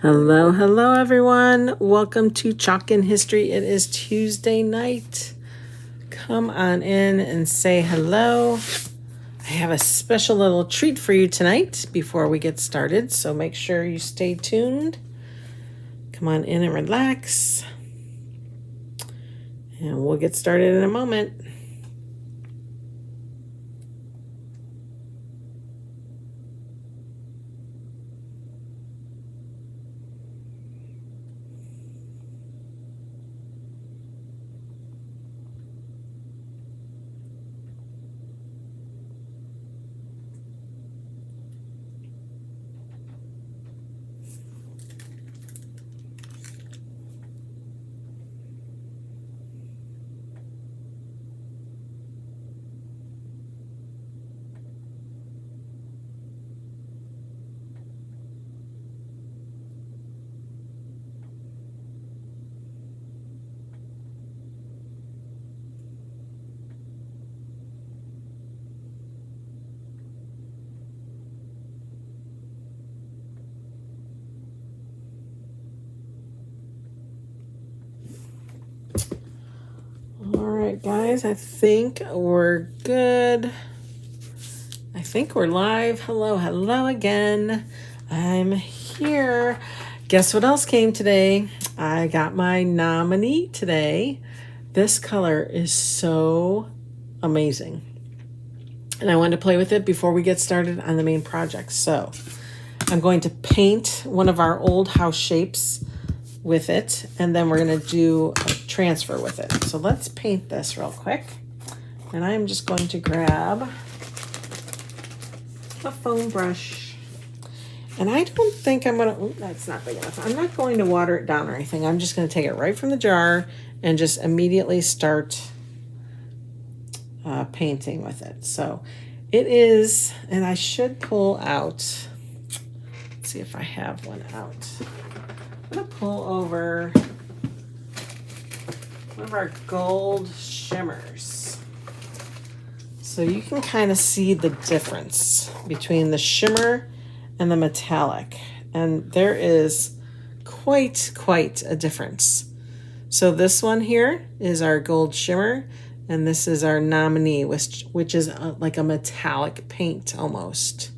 Hello, hello everyone. Welcome to Chalkin History. It is Tuesday night. Come on in and say hello. I have a special little treat for you tonight before we get started, so make sure you stay tuned. Come on in and relax. And we'll get started in a moment. All right, guys, I think we're good. I think we're live. Hello again. I'm here. Guess what else came today? I got my nominee today. This color is so amazing. And I wanted to play with it before we get started on the main project. So I'm going to paint one of our old house shapes with it, and then we're going to do a transfer with it. So let's paint this real quick. And I'm just going to grab a foam brush. And I don't think I'm going to, that's not big enough. I'm not going to water it down or anything. I'm just going to take it right from the jar and just immediately start painting with it. So it is, and I should pull out, let's see if I have one out. I'm going to pull over one of our gold shimmers. So you can kind of see the difference between the shimmer and the metallic. And there is quite a difference. So this one here is our gold shimmer, and this is our nominee, which is like a metallic paint almost.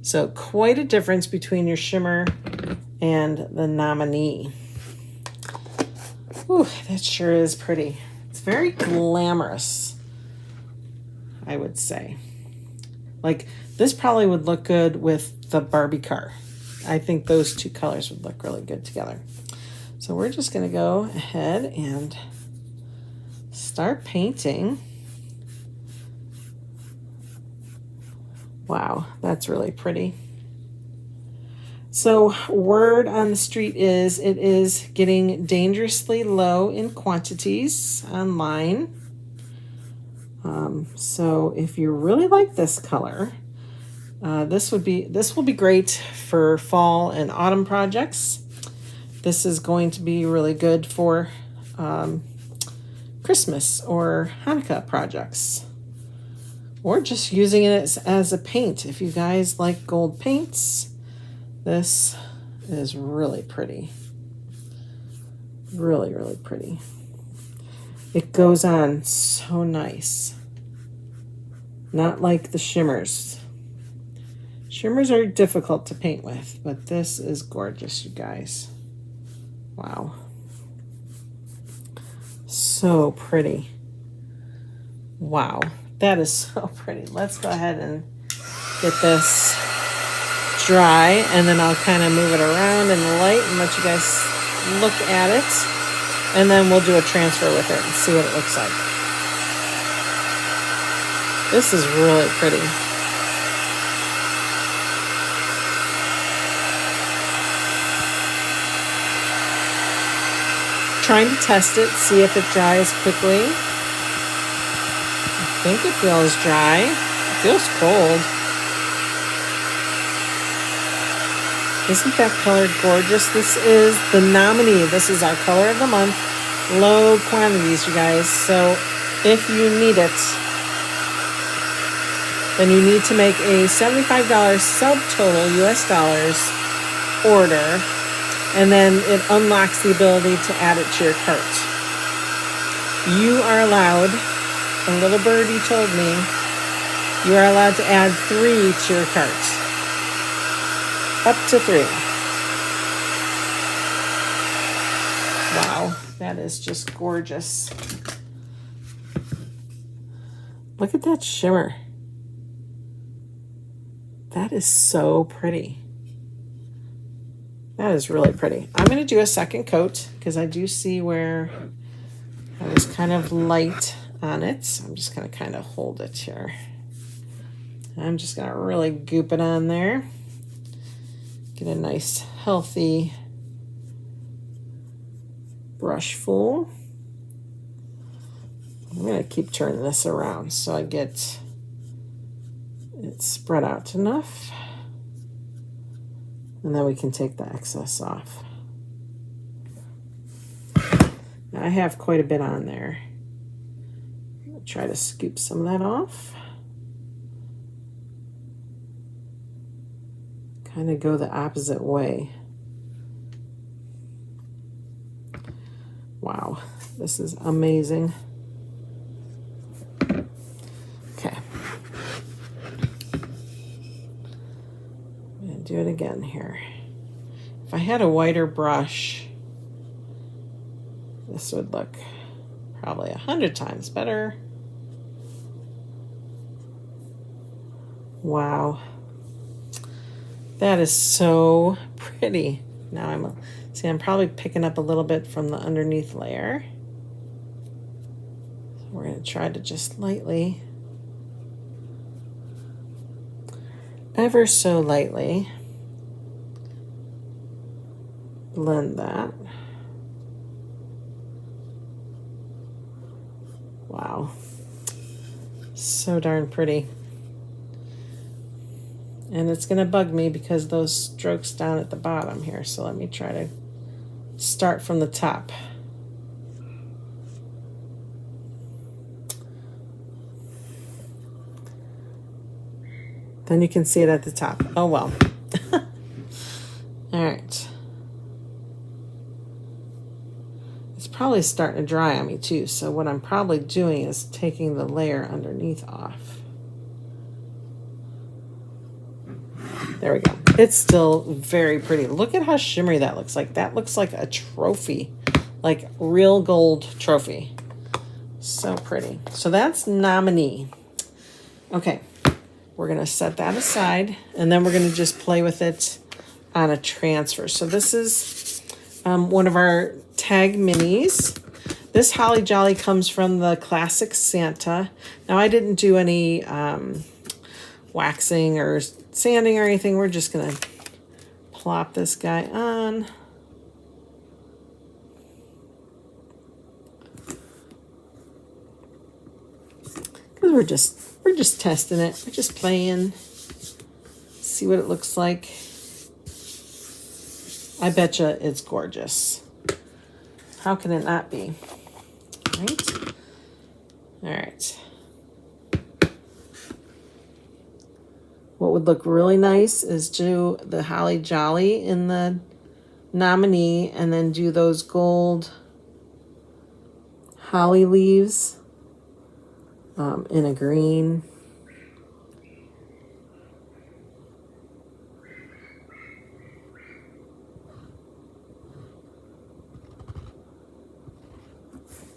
So quite a difference between your shimmer and the nominee. Ooh, that sure is pretty. It's very glamorous, I would say. Like, this probably would look good with the Barbie car. I think those two colors would look really good together. So we're just going to go ahead and start painting. Wow, that's really pretty. So word on the street is it is getting dangerously low in quantities online. So if you really like this color, this will be great for fall and autumn projects. This is going to be really good for Christmas or Hanukkah projects, or just using it as a paint. If you guys like gold paints, this is really pretty. Really pretty. It goes on so nice. Not like the shimmers. Shimmers are difficult to paint with, but this is gorgeous, you guys. Wow. So pretty. Wow, that is so pretty. Let's go ahead and get this dry, and then I'll kind of move it around in the light and let you guys look at it, and then we'll do a transfer with it and see what it looks like. This is really pretty. Trying to test it, see if it dries quickly. I think it feels dry. It feels cold. Isn't that color gorgeous? This is the nominee. This is our color of the month. Low quantities, you guys. So if you need it, then you need to make a $75 subtotal US dollars order and then it unlocks the ability to add it to your cart. You are allowed, a little birdie told me, you are allowed to add 3 to your cart. Up to 3. Wow, that is just gorgeous. Look at that shimmer. That is so pretty. That is really pretty. I'm going to do a second coat because I do see where I was kind of light on it. So I'm just going to kind of hold it here. I'm just going to really goop it on there. Get a nice, healthy brush full. I'm going to keep turning this around so I get it spread out enough. And then we can take the excess off. Now I have quite a bit on there. I'll try to scoop some of that off. Kind of go the opposite way. Wow, this is amazing. Okay. I'm gonna do it again here. If I had a whiter brush, this would look probably 100 times better. Wow. That is so pretty. Now I'm probably picking up a little bit from the underneath layer. So we're going to try to just lightly, ever so lightly, blend that. Wow. So darn pretty. And it's going to bug me because those strokes down at the bottom here. So let me try to start from the top. Then you can see it at the top. Oh, well. All right. It's probably starting to dry on me too. So what I'm probably doing is taking the layer underneath off. There we go. It's still very pretty. Look at how shimmery that looks like. That looks like a trophy, like real gold trophy. So pretty. So that's Nominee. Okay, we're going to set that aside, and then we're going to just play with it on a transfer. So this is one of our tag minis. This Holly Jolly comes from the Classic Santa. Now, I didn't do any waxing or sanding or anything. We're just going to plop this guy on. Because we're just testing it. We're just playing. See what it looks like. I betcha it's gorgeous. How can it not be? Right? All right. What would look really nice is do the Holly Jolly in the Nominee and then do those gold holly leaves in a green.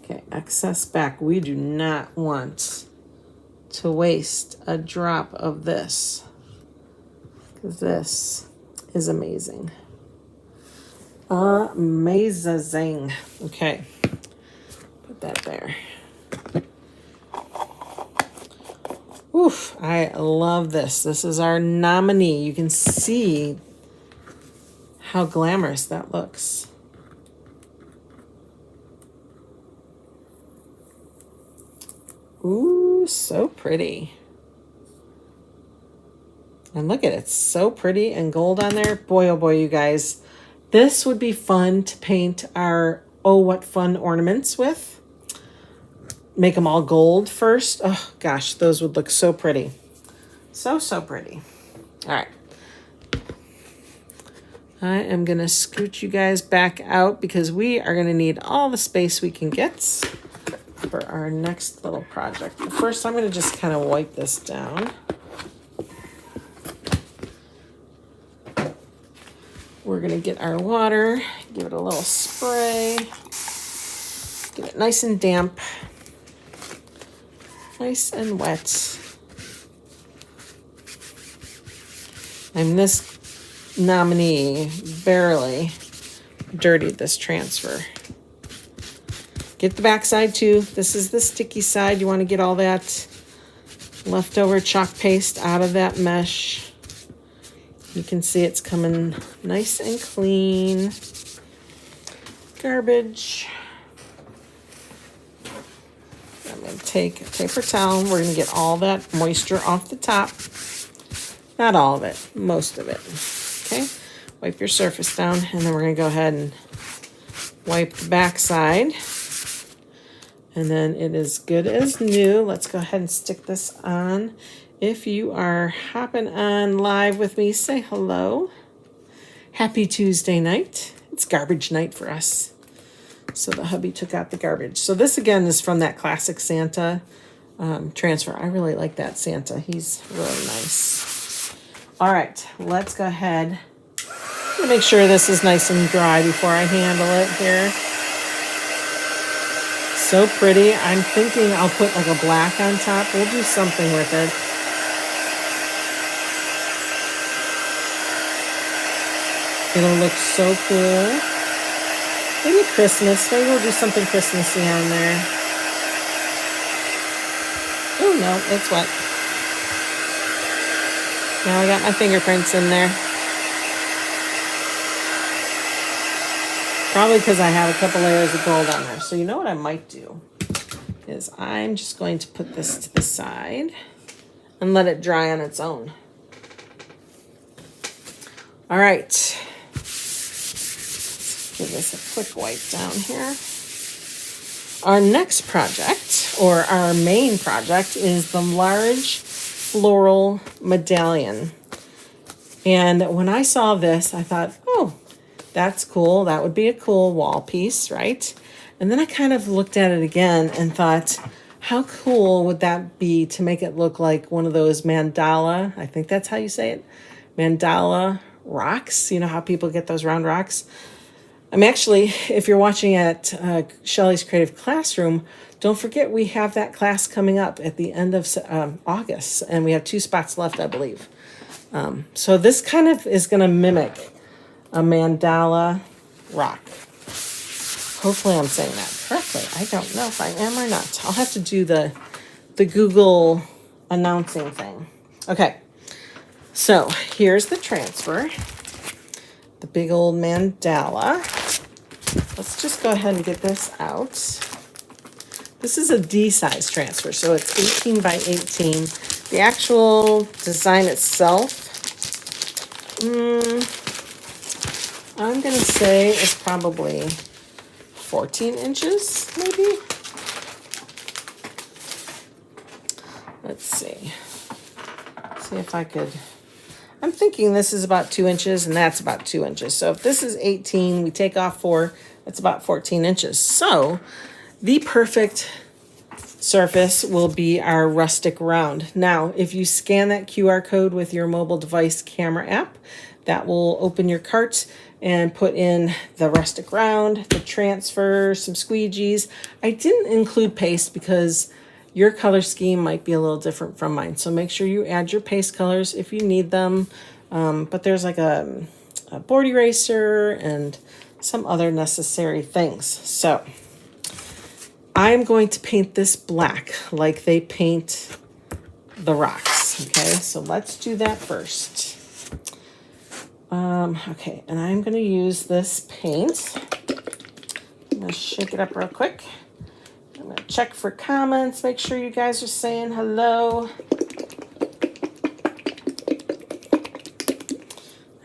Okay, excess back. We do not want to waste a drop of this. This is amazing. Amazing. Okay. Put that there. Oof, I love this. This is our Nominee. You can see how glamorous that looks. Ooh, so pretty. And look at it, it's so pretty and gold on there. Boy, oh boy, you guys. This would be fun to paint our Oh What Fun ornaments with. Make them all gold first. Oh gosh, those would look so pretty. So, so pretty. All right. I am going to scoot you guys back out because we are going to need all the space we can get for our next little project. But first, I'm going to just kind of wipe this down. We're going to get our water, give it a little spray, get it nice and damp, nice and wet. And this Nominee barely dirtied this transfer. Get the back side too. This is the sticky side. You want to get all that leftover chalk paste out of that mesh. You can see it's coming nice and clean. Garbage. I'm going to take a paper towel. We're going to get all that moisture off the top. Not all of it, most of it. Okay, wipe your surface down, and then we're going to go ahead and wipe the back side. And then it is good as new. Let's go ahead and stick this on. If you are hopping on live with me, say hello. Happy Tuesday night. It's garbage night for us. So the hubby took out the garbage. So this again is from that classic Santa transfer. I really like that Santa. He's really nice. All right, let's go ahead. I'm gonna make sure this is nice and dry before I handle it here. So pretty. I'm thinking I'll put like a black on top. We'll do something with it. It'll look so cool. Maybe Christmas. Maybe we'll do something Christmassy on there. Oh no, it's wet. Now I got my fingerprints in there. Probably because I have a couple layers of gold on there. So you know what I might do is I'm just going to put this to the side and let it dry on its own. All right. Give this a quick wipe down here. Our next project, or our main project, is the large floral medallion. And when I saw this, I thought, oh, that's cool. That would be a cool wall piece, right? And then I kind of looked at it again and thought, how cool would that be to make it look like one of those mandala, I think that's how you say it, mandala rocks. You know how people get those round rocks? I'm actually, if you're watching at Shelley's Creative Classroom, don't forget we have that class coming up at the end of August, and we have 2 spots left, I believe. So this kind of is going to mimic a mandala rock. Hopefully I'm saying that correctly. I don't know if I am or not. I'll have to do the Google announcing thing. Okay, so here's the transfer. The big old mandala. Let's just go ahead and get this out. This is a D size transfer, so it's 18 by 18. The actual design itself, I'm gonna say it's probably 14 inches, maybe. Let's see. See if I could. I'm thinking this is about 2 inches and that's about 2 inches. So if this is 18, we take off 4, that's about 14 inches. So the perfect surface will be our rustic round. Now, if you scan that QR code with your mobile device camera app, that will open your cart and put in the rustic round, the transfer, some squeegees. I didn't include paste because your color scheme might be a little different from mine. So make sure you add your paste colors if you need them. But there's like a board eraser and some other necessary things. So I'm going to paint this black like they paint the rocks. Okay, so let's do that first. Okay, and I'm going to use this paint. I'm going to shake it up real quick. I'm going to check for comments, make sure you guys are saying hello.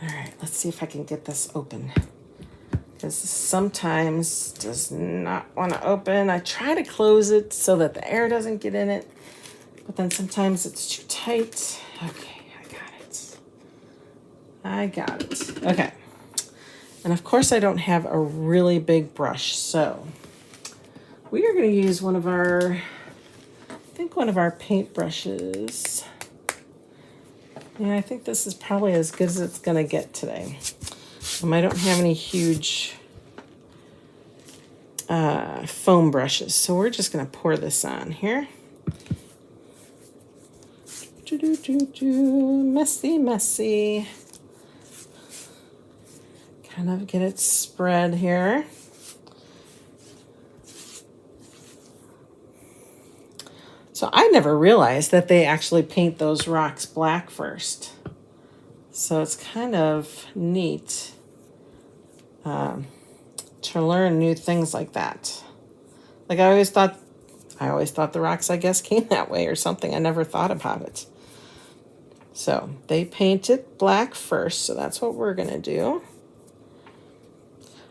All right, let's see if I can get this open. Because sometimes does not want to open. I try to close it so that the air doesn't get in it, but then sometimes it's too tight. Okay, I got it. Okay, And of course I don't have a really big brush, so we are going to use one of our, I think one of our paint brushes. Yeah, I think this is probably as good as it's going to get today. I don't have any huge foam brushes, so we're just going to pour this on here. Messy, messy. Kind of get it spread here. So I never realized that they actually paint those rocks black first. So it's kind of neat to learn new things like that. Like I always thought the rocks, I guess, came that way or something. I never thought about it. So they paint it black first, so that's what we're gonna do.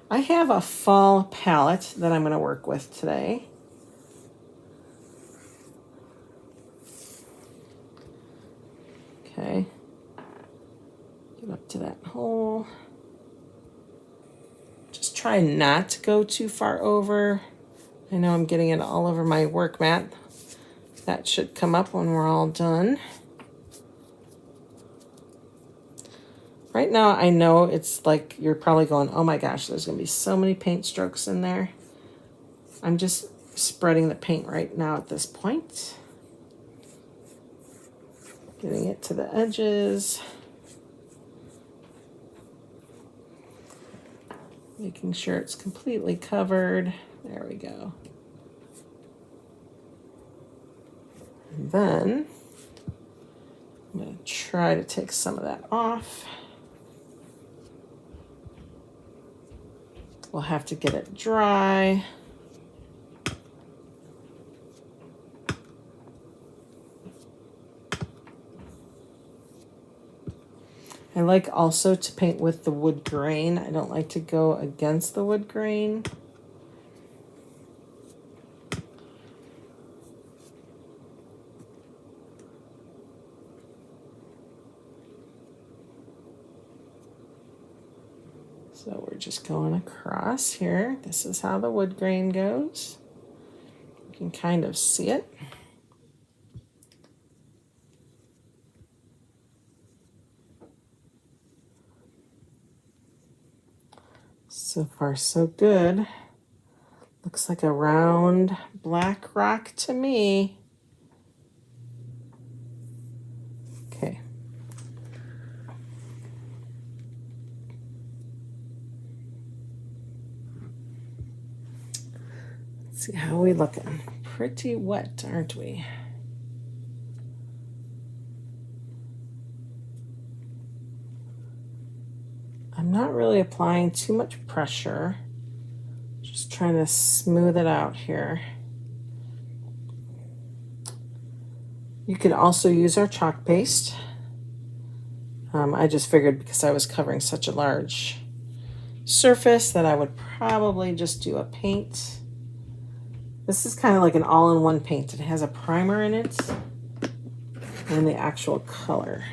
I have a fall palette that I'm gonna work with today. Okay, get up to that hole. Just try not to go too far over. I know I'm getting it all over my work mat. That should come up when we're all done. Right now, I know it's like you're probably going, oh my gosh, there's gonna be so many paint strokes in there. I'm just spreading the paint right now at this point. Getting it to the edges. Making sure it's completely covered. There we go. And then I'm going to try to take some of that off. We'll have to get it dry. I like also to paint with the wood grain. I don't like to go against the wood grain. So we're just going across here. This is how the wood grain goes. You can kind of see it. So far, so good. Looks like a round black rock to me. Okay. Let's see how we looking. Pretty wet, aren't we? I'm not really applying too much pressure. Just trying to smooth it out here. You could also use our chalk paste. I just figured because I was covering such a large surface that I would probably just do a paint. This is kind of like an all-in-one paint. It has a primer in it and the actual color.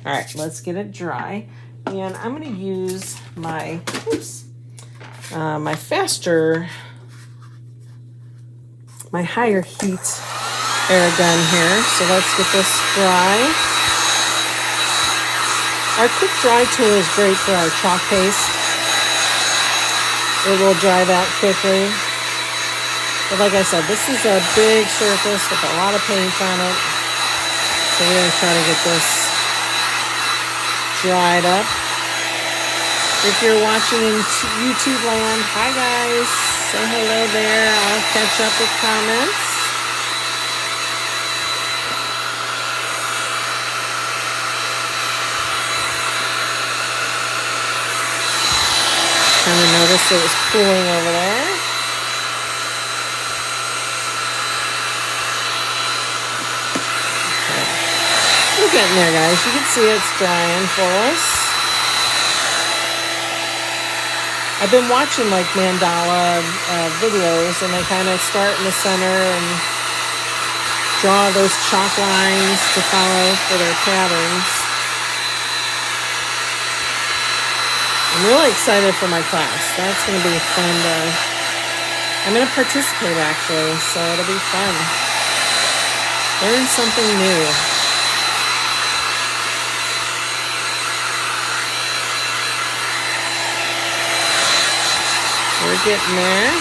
All right, let's get it dry. And I'm going to use my, my higher heat air gun here. So let's get this dry. Our quick dry tool is great for our chalk paste. It will dry that quickly. But like I said, this is a big surface with a lot of paint on it. So we're going to try to get this dried up. If you're watching in YouTube land, hi guys, say hello there. I'll catch up with comments. Kind of noticed it was cooling over there. Okay. We're getting there, guys. You can see it's drying for us. I've been watching like mandala videos, and they kind of start in the center and draw those chalk lines to follow for their patterns. I'm really excited for my class. That's going to be fun I'm going to participate actually, so it'll be fun. Learn something new. We're getting there.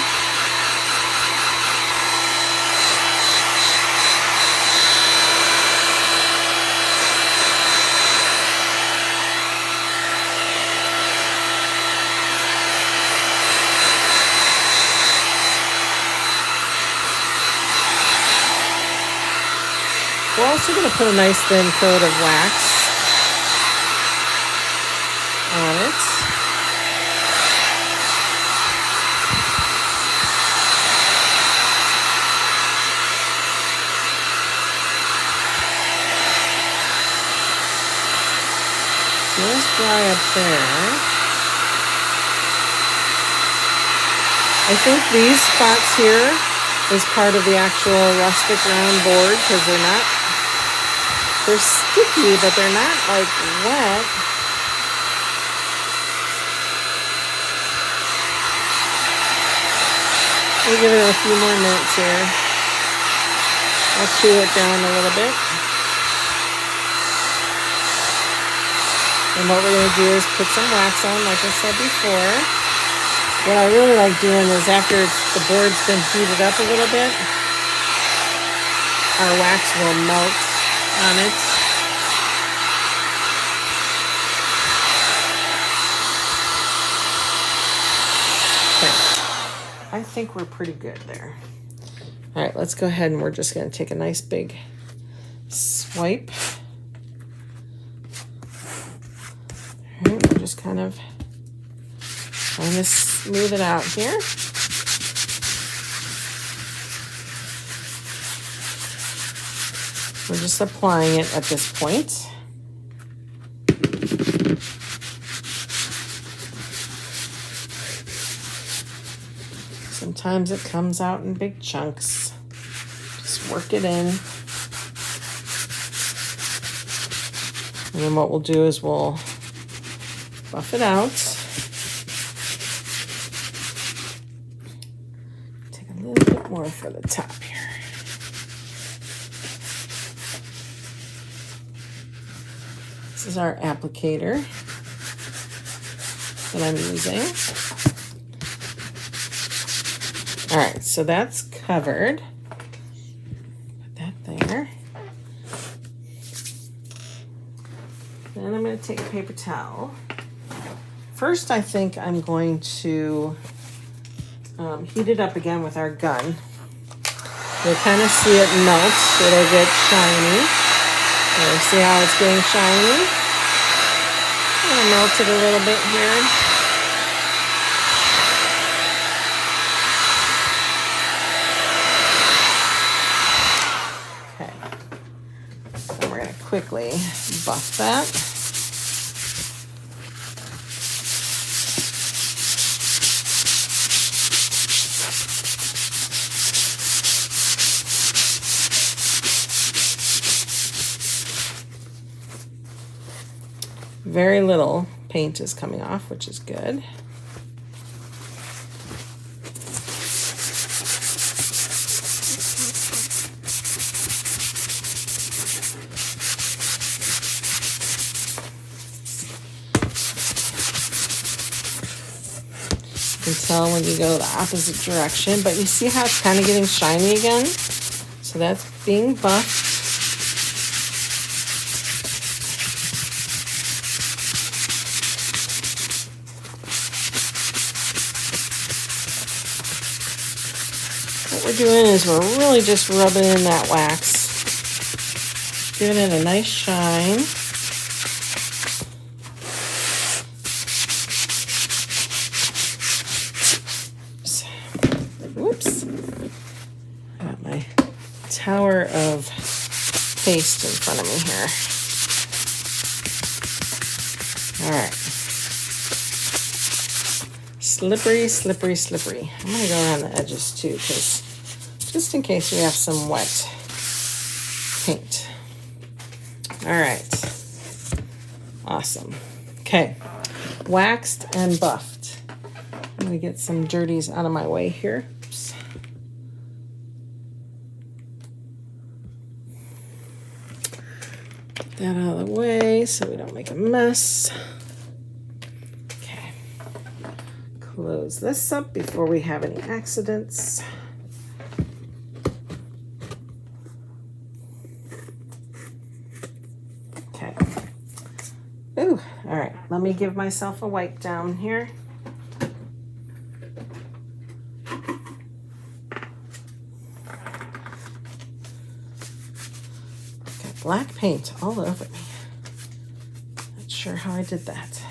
We're also going to put a nice thin coat of wax on it. Just dry up there. I think these spots here is part of the actual rustic round board because they're sticky, but they're not like wet. We'll give it a few more minutes here. I'll cool it down a little bit. And what we're going to do is put some wax on, like I said before. What I really like doing is after the board's been heated up a little bit, our wax will melt on it. Okay. I think we're pretty good there. All right, let's go ahead and we're just going to take a nice big swipe. All right, we're just kind of trying to smooth it out here. We're just applying it at this point. Sometimes it comes out in big chunks. Just work it in. And then what we'll do is we'll buff it out. Take a little bit more for the top here. This is our applicator that I'm using. All right, so that's covered. Put that there. Then I'm going to take a paper towel. First, I think I'm going to heat it up again with our gun. You'll kind of see it melt. It'll get shiny. See how it's getting shiny? I'm going to melt it a little bit here. Okay. Then we're going to quickly buff that. Very little paint is coming off, which is good. You can tell when you go the opposite direction, but you see how it's kind of getting shiny again? So that's being buffed. What we're doing is we're really just rubbing in that wax, giving it a nice shine. Whoops. I got my tower of paste in front of me here. All right. Slippery, slippery, slippery. I'm going to go around the edges too, because just in case we have some wet paint. All right. Awesome. Okay. waxed and buffed. I'm going to get some dirties out of my way here. Oops. Get that out of the way so we don't make a mess. Okay. Close this up before we have any accidents. Okay. Ooh, all right. Let me give myself a wipe down here. Got black paint all over me. Not sure how I did that.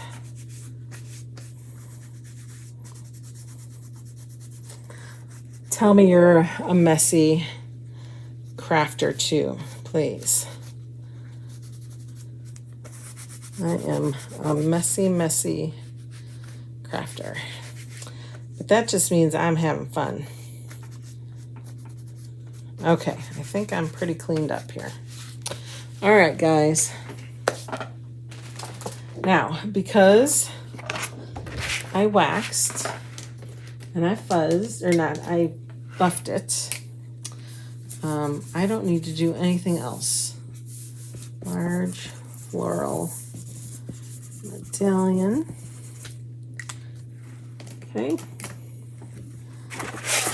Tell me you're a messy crafter too, please. I am a messy crafter. But that just means I'm having fun. Okay, I think I'm pretty cleaned up here. All right, guys. Now, because I waxed and I fuzzed, or not, I buffed it, I don't need to do anything else. Large floral medallion. Okay.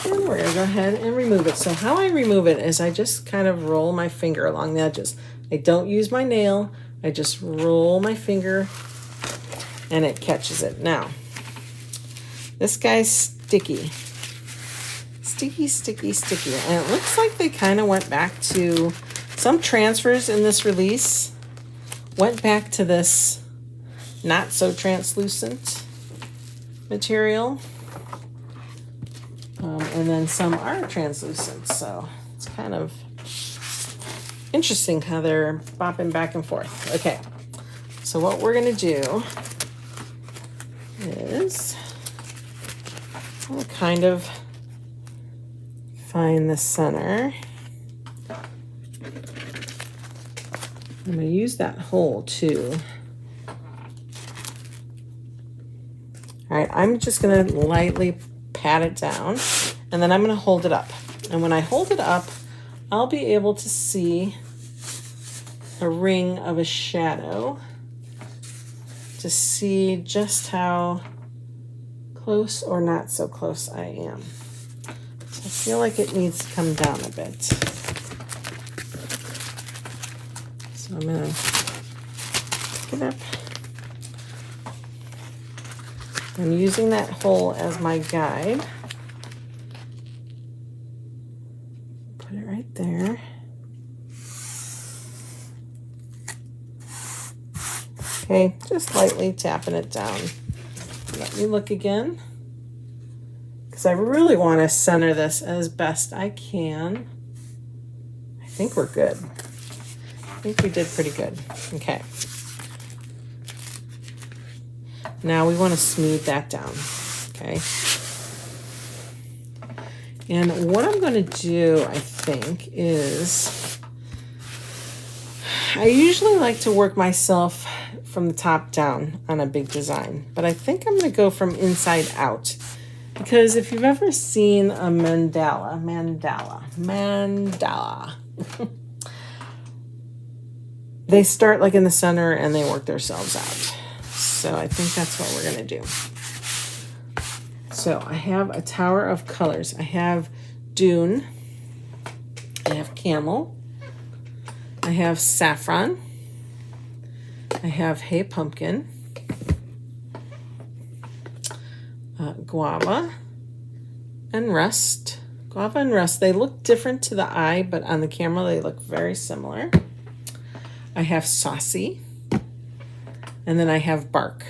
And we're going to go ahead and remove it. So how I remove it is I just kind of roll my finger along the edges. I don't use my nail. I just roll my finger and it catches it. Now, this guy's sticky. Sticky. And it looks like they kind of went back to, some transfers in this release went back to this not so translucent material. And then some are translucent. So it's kind of interesting how they're bopping back and forth. Okay, so what we're going to do is we'll kind of find the center. I'm going to use that hole too. All right, I'm just going to lightly pat it down and then I'm going to hold it up. And when I hold it up, I'll be able to see a ring of a shadow to see just how close or not so close I am. So I feel like it needs to come down a bit. So I'm going to pick it up. I'm using that hole as my guide. Put it right there. Okay, just lightly tapping it down. Let me look again, because I really want to center this as best I can. I think we're good. I think we did pretty good. Okay. Now we want to smooth that down. Okay. And what I'm going to do, I think, is I usually like to work myself from the top down on a big design, but I think I'm going to go from inside out, because if you've ever seen a mandala, they start like in the center and they work themselves out. So I think that's what we're going to do. So I have a tower of colors. I have dune, I have camel, I have saffron, I have hay pumpkin, guava, and rust. Guava and rust, they look different to the eye, but on the camera they look very similar. I have saucy, and then I have bark.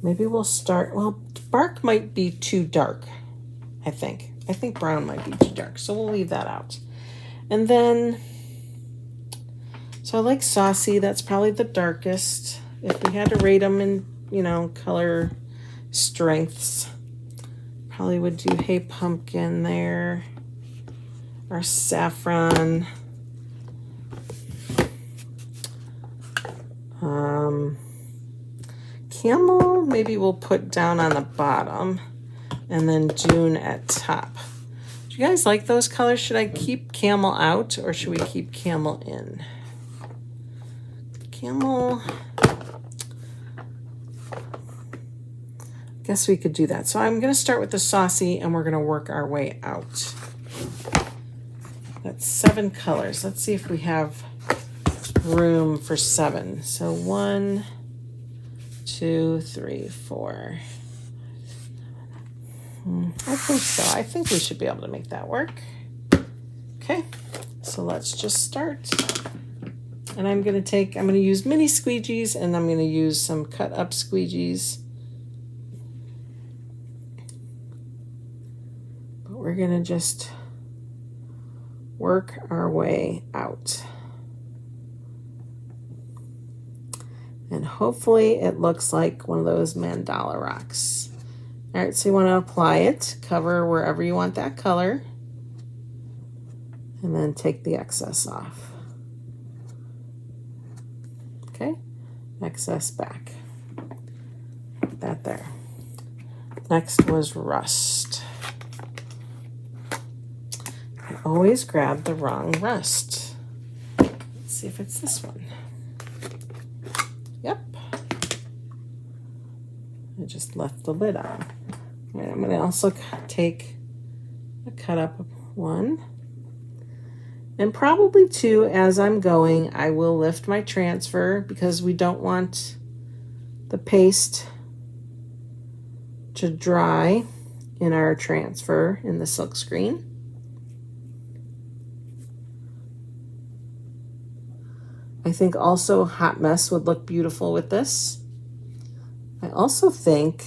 Maybe we'll start, well, bark might be too dark, I think. I think brown might be too dark, so we'll leave that out. And then, so I like saucy, that's probably the darkest. If we had to rate them in, you know, color strengths, probably would do hay pumpkin there, or saffron. Camel, maybe we'll put down on the bottom, and then Dune at top. Do you guys like those colors? Should I keep camel out, or should we keep camel in? Camel, guess we could do that. So I'm going to start with the saucy, and we're going to work our way out. That's 7 colors. Let's see if we have room for 7. So 1, 2, 3, 4. I think so. I think we should be able to make that work. Okay, so let's just start. And I'm going to use mini squeegees, and I'm going to use some cut up squeegees. But we're going to just work our way out. And hopefully it looks like one of those mandala rocks. All right, so you want to apply it, cover wherever you want that color, and then take the excess off. Okay, excess back. Put that there. Next was rust. I always grab the wrong rust. Let's see if it's this one. Yep. I just left the lid on. All right, I'm going to also take a cut up one. And probably 2 as I'm going. I will lift my transfer because we don't want the paste to dry in our transfer in the silk screen. I think also Hot Mess would look beautiful with this. I also think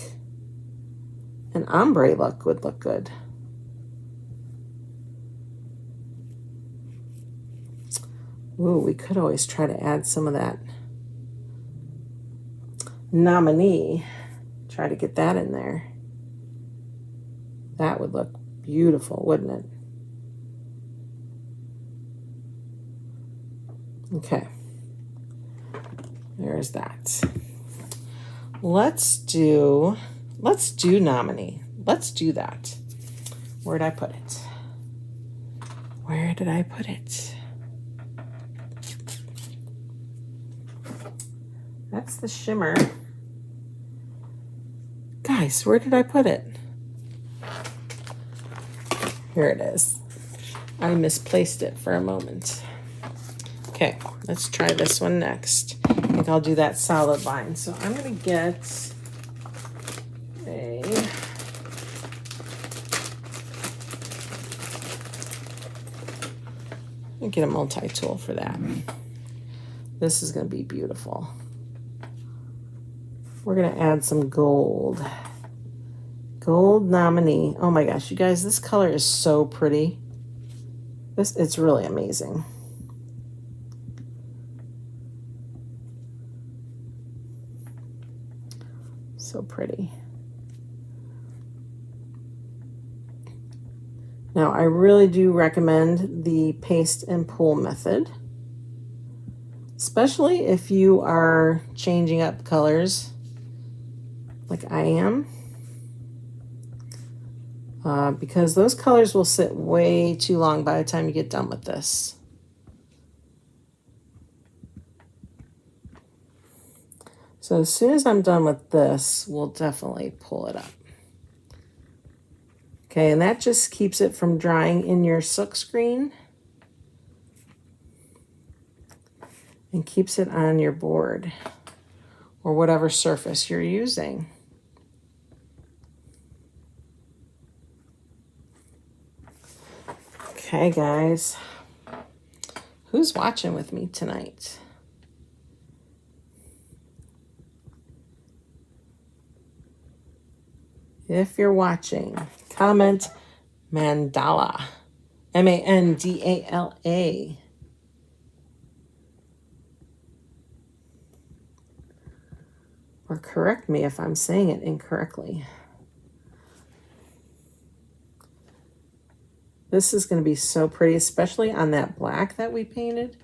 an ombre look would look good. Ooh, we could always try to add some of that Nominee. Try to get that in there. That would look beautiful, wouldn't it? Okay. There's that. Let's do Nominee. Let's do that. Where did I put it? Where did I put it? That's the shimmer. Guys, where did I put it? Here it is. I misplaced it for a moment. Okay, let's try this one next. I think I'll do that solid line. So I'm going to get a multi-tool for that. This is going to be beautiful. We're going to add some gold. Gold Nominee. Oh my gosh, you guys, this color is so pretty. It's really amazing. So pretty. Now, I really do recommend the paste and pull method, especially if you are changing up colors like I am, because those colors will sit way too long by the time you get done with this. So as soon as I'm done with this, we'll definitely pull it up. Okay, and that just keeps it from drying in your silk screen and keeps it on your board or whatever surface you're using. Okay, guys, who's watching with me tonight? If you're watching, comment mandala, M-A-N-D-A-L-A. Or correct me if I'm saying it incorrectly. This is going to be so pretty, especially on that black that we painted.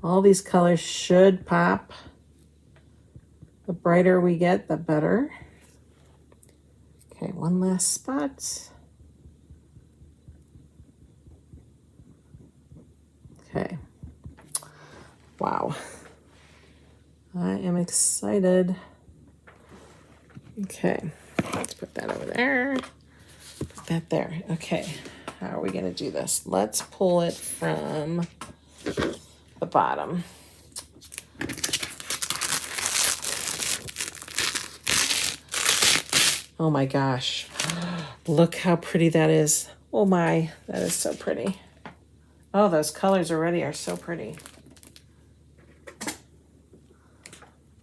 All these colors should pop. The brighter we get, the better. Okay, one last spot. Okay. Wow. I am excited. Okay, let's put that over there. Put that there. Okay, how are we going to do this? Let's pull it from the bottom. Oh my gosh. Look how pretty that is. Oh my, that is so pretty. Oh, those colors already are so pretty.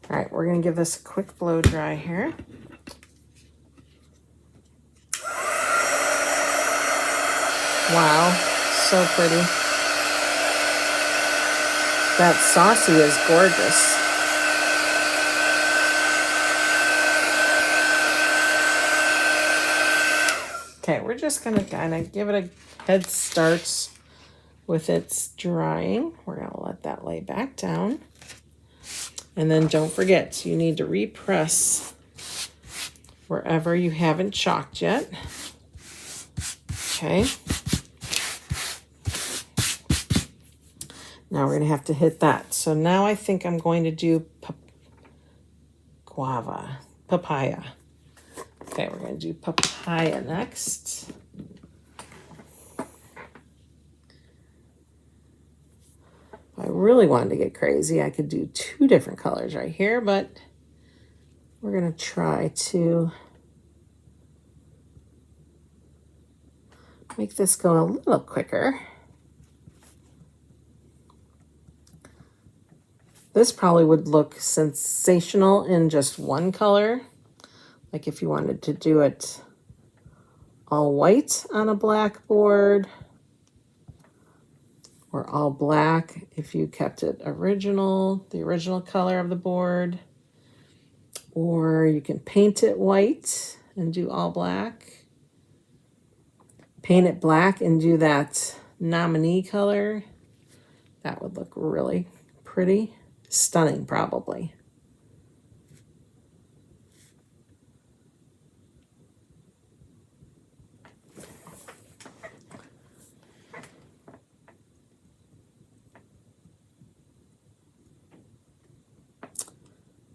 All right, we're going to give this a quick blow dry here. Wow, so pretty. That saucy is gorgeous. Okay, we're just going to kind of give it a head start with its drying. We're going to let that lay back down. And then don't forget, you need to repress wherever you haven't chalked yet. Okay. Now we're going to have to hit that. So now I think I'm going to do papaya. Okay, we're going to do papaya next. If I really wanted to get crazy, I could do 2 different colors right here, but we're going to try to make this go a little quicker. This probably would look sensational in just one color. Like if you wanted to do it all white on a blackboard, or all black if you kept it the original color of the board. Or you can paint it white and do all black. Paint it black and do that nominee color. That would look really pretty. Stunning, probably.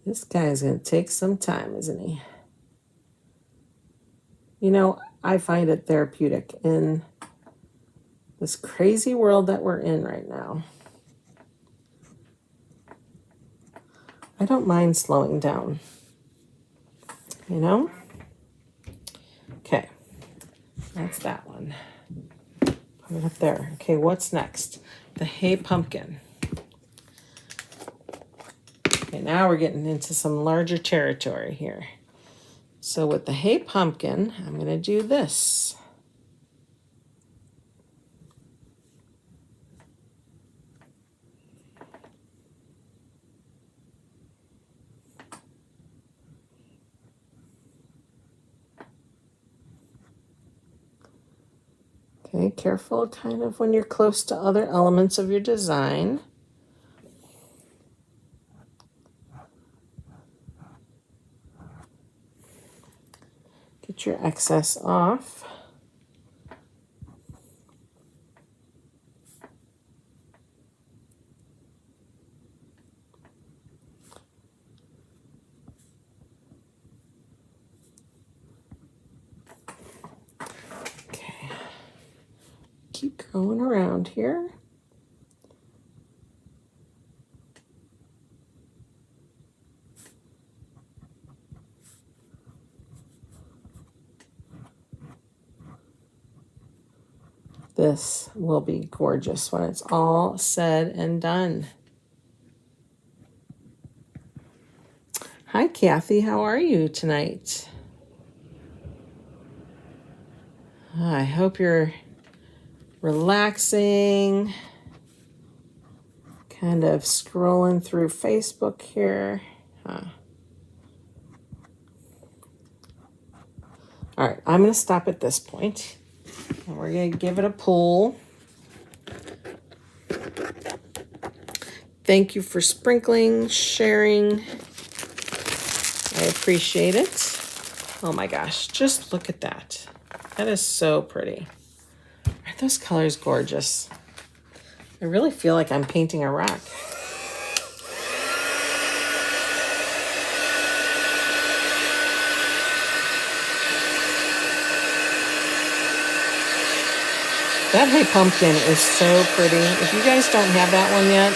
This guy is going to take some time, isn't he? You know, I find it therapeutic in this crazy world that we're in right now. I don't mind slowing down, you know? Okay, that's that one. Put it up there. Okay, what's next? The Hey Pumpkin. Okay, now we're getting into some larger territory here. So with the Hey Pumpkin, I'm going to do this. Okay, careful kind of when you're close to other elements of your design. Get your excess off. Okay, keep going around here. This will be gorgeous when it's all said and done. Hi, Kathy. How are you tonight? I hope you're relaxing, kind of scrolling through Facebook here. All right, I'm going to stop at this point. And we're going to give it a pull. Thank you for sprinkling, sharing. I appreciate it. Oh my gosh, just look at that. That is so pretty. Aren't those colors gorgeous? I really feel like I'm painting a rock. That Hey Pumpkin is so pretty. If you guys don't have that one yet,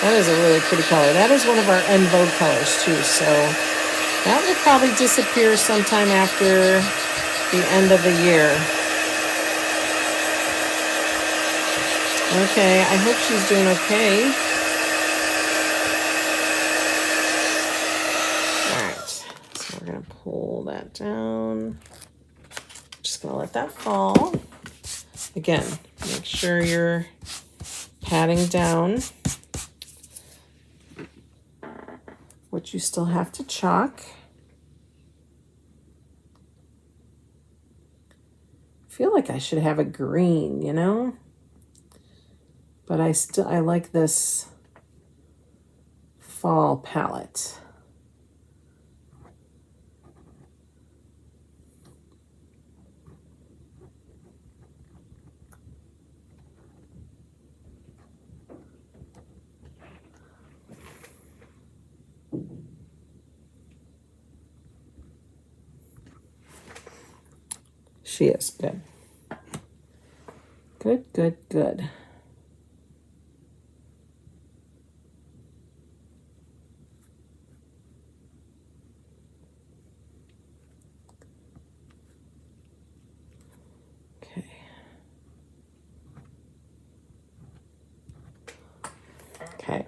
that is a really pretty color. That is one of our En Vogue colors too, so that will probably disappear sometime after the end of the year. Okay, I hope she's doing okay. All right, so we're gonna pull that down. Just gonna let that fall. Again, make sure you're patting down what you still have to chalk. I feel like I should have a green, you know? But I like this fall palette. She is good. Good, good, good. Okay. Okay.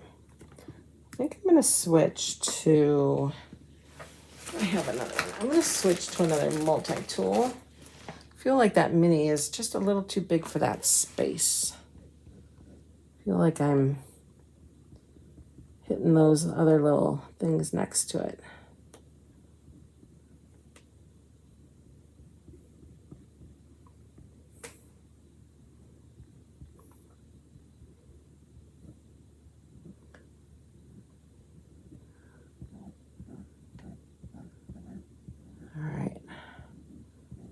I think I'm going to switch to, I have another one. I'm going to switch to another multi-tool. I feel like that mini is just a little too big for that space. I feel like I'm hitting those other little things next to it. All right,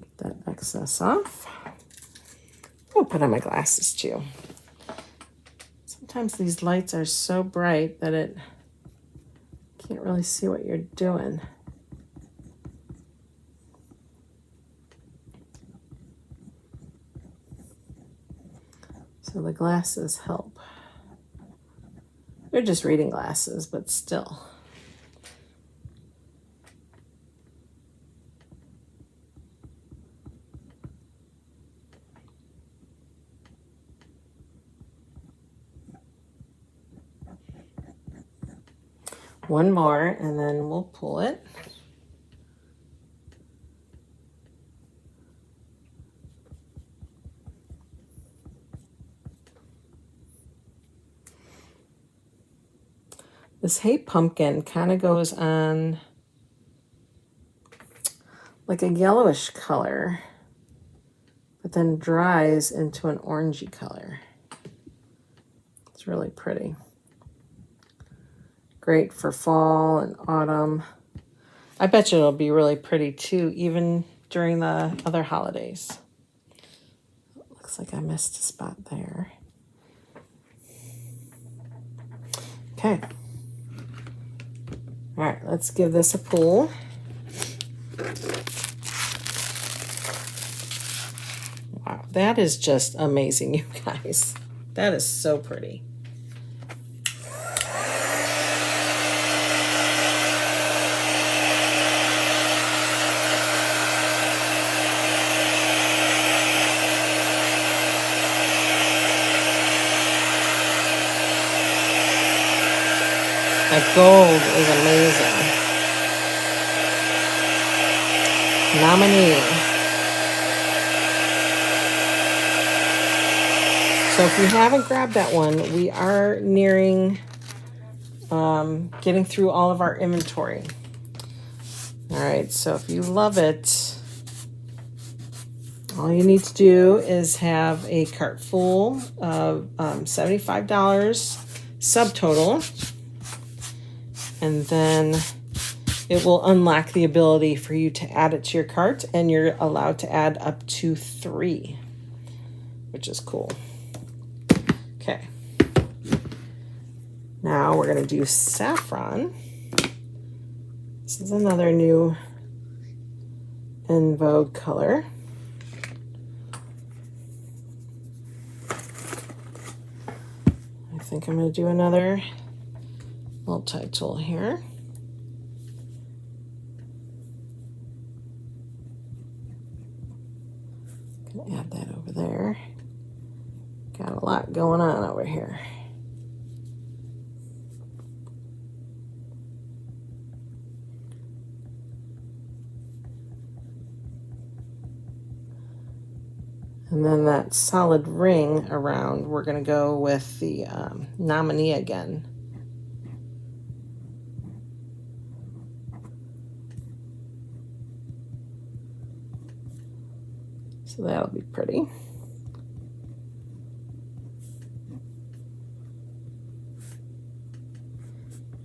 get that excess off. I'll put on my glasses too. Sometimes these lights are so bright that it can't really see what you're doing. So the glasses help. They're just reading glasses, but still. One more, and then we'll pull it. This Hey Pumpkin kind of goes on like a yellowish color, but then dries into an orangey color. It's really pretty. Great for fall and autumn. I bet you it'll be really pretty too, even during the other holidays. Looks like I missed a spot there. Okay. All right, let's give this a pull. Wow, that is just amazing, you guys. That is so pretty. That gold is amazing. Nominee. So if you haven't grabbed that one, we are nearing getting through all of our inventory. All right, so if you love it, all you need to do is have a cart full of $75 subtotal. And then it will unlock the ability for you to add it to your cart, and you're allowed to add up to 3, which is cool. Okay. Now we're going to do saffron. This is another new in vogue color. I think I'm going to do another multi-tool here. Gonna add that over there. Got a lot going on over here. And then that solid ring around, we're going to go with the Nominee again. So that'll be pretty.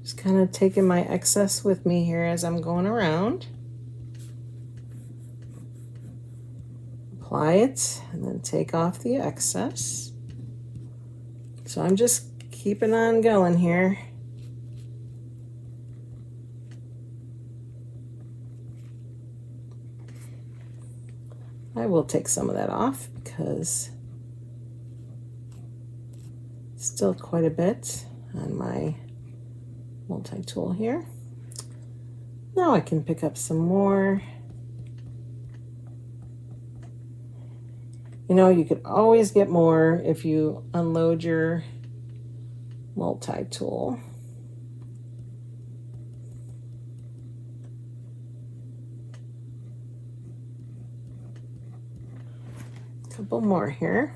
Just kind of taking my excess with me here as I'm going around. Apply it and then take off the excess. So I'm just keeping on going here. I will take some of that off because it's still quite a bit on my multi-tool here. Now I can pick up some more. You know, you could always get more if you unload your multi-tool. Couple more here.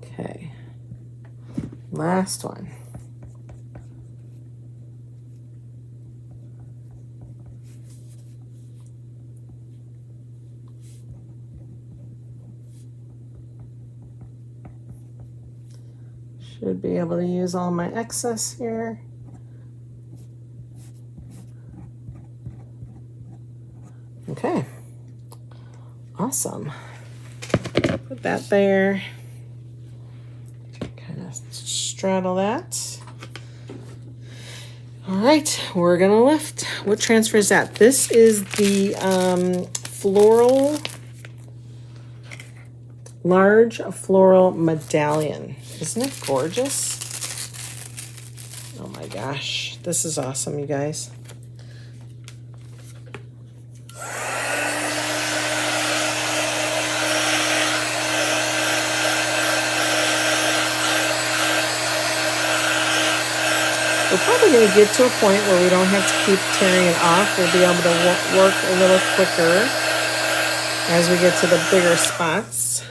Okay, last one. Should be able to use all my excess here. Okay, awesome. Put that there. Kind of straddle that. All right, we're gonna lift. What transfer is that? This is the Floral Large Floral Medallion. Isn't it gorgeous? Oh my gosh, this is awesome, you guys. We're probably going to get to a point where we don't have to keep tearing it off. We'll be able to work a little quicker as we get to the bigger spots.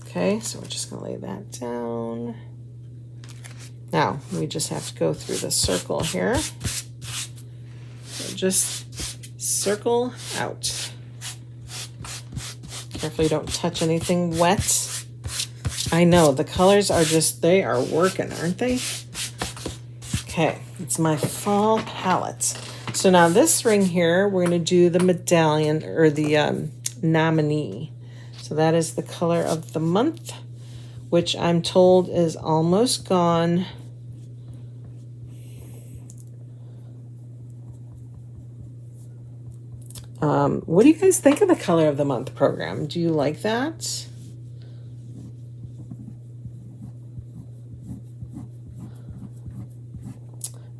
Okay, so we're just going to lay that down. Now, we just have to go through the circle here. So just circle out. Carefully don't touch anything wet. I know, the colors are just, they are working, aren't they? Okay, it's my fall palette. So now this ring here, we're going to do the medallion, or the Nominee. So that is the color of the month, which I'm told is almost gone. What do you guys think of the color of the month program? Do you like that?